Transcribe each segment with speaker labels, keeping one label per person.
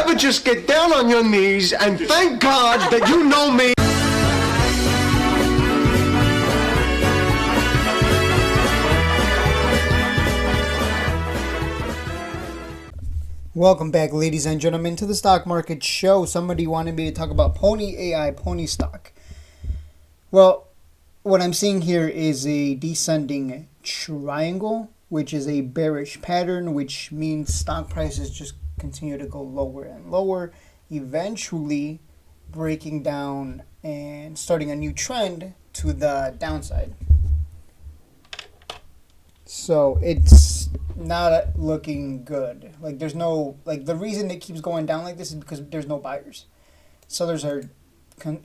Speaker 1: ever just get down on your knees and thank God that you know me.
Speaker 2: Welcome back, ladies and gentlemen, to the Stock Market Show. Somebody wanted me to talk about Pony AI, Pony Stock. Well, what I'm seeing here is a descending triangle, which is a bearish pattern, which means stock prices just continue to go lower and lower, eventually breaking down and starting a new trend to the downside. So it's not looking good. Like there's no, like the reason it keeps going down like this is because there's no buyers. Sellers are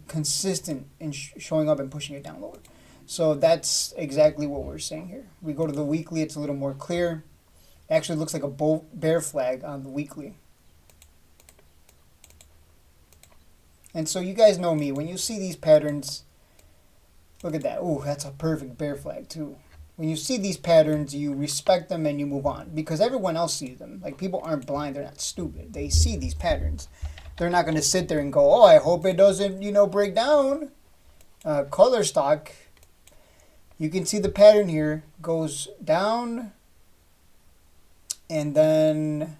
Speaker 2: consistent in showing up and pushing it down lower. So that's exactly what we're seeing here. We go to the weekly, it's a little more clear. It actually looks like a bear flag on the weekly. And so you guys know me. When you see these patterns, look at that. Ooh, that's a perfect bear flag too. When you see these patterns, you respect them and you move on because everyone else sees them. Like people aren't blind, they're not stupid. They see these patterns. They're not going to sit there and go, oh, I hope it doesn't, break down. Color stock, you can see the pattern here goes down and then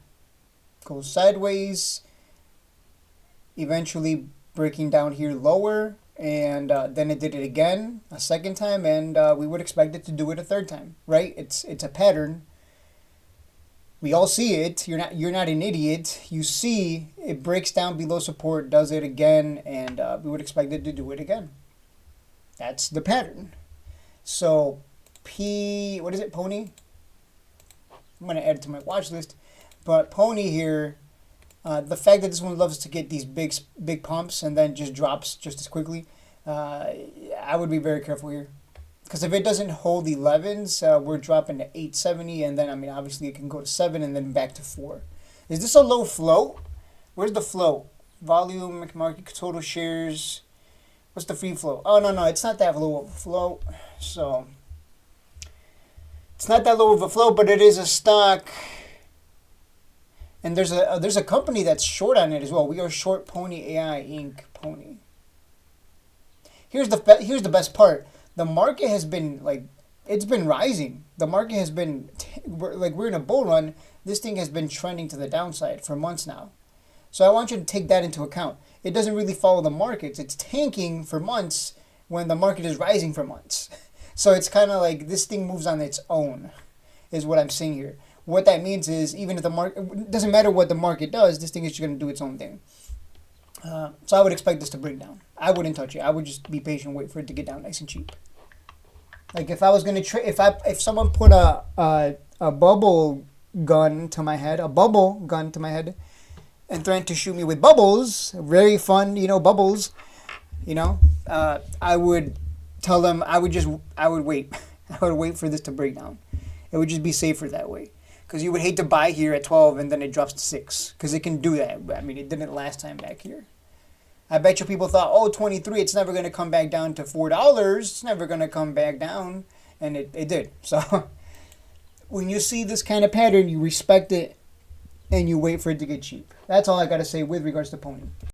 Speaker 2: goes sideways, eventually breaking down here lower. And then it did it again a second time, and we would expect it to do it a third time, right? It's a pattern. We all see it. You're not an idiot. You see it breaks down below support, does it again, and we would expect it to do it again. That's the pattern. So what is it, Pony? I'm gonna add it to my watch list, but Pony here. The fact that this one loves to get these big pumps and then just drops just as quickly, I would be very careful here. Because if it doesn't hold 11s, we're dropping to 870, and then, obviously it can go to 7 and then back to 4. Is this a low float? Where's the float? Volume, market, total shares. What's the free float? Oh, no, it's not that low of a float. So, it's not that low of a float, but it is a stock. And there's a company that's short on it as well. We are short Pony AI Inc. Pony. Here's the best part. The market has been it's been rising. The market has been we're in a bull run. This thing has been trending to the downside for months now. So I want you to take that into account. It doesn't really follow the markets. It's tanking for months when the market is rising for months. So it's kind of like this thing moves on its own, is what I'm saying here. What that means is even if the market, it doesn't matter what the market does, this thing is just going to do its own thing. So I would expect this to break down. I wouldn't touch it. I would just be patient, wait for it to get down nice and cheap. Like if I was going to if someone put a bubble gun to my head, and threatened to shoot me with bubbles, very fun, bubbles, I would tell them I would wait. I would wait for this to break down. It would just be safer that way. Because you would hate to buy here at 12 and then it drops to 6. Because it can do that. It didn't last time back here. I bet you people thought, 23, it's never going to come back down to $4. It's never going to come back down. And it did. So when you see this kind of pattern, you respect it and you wait for it to get cheap. That's all I got to say with regards to Pony.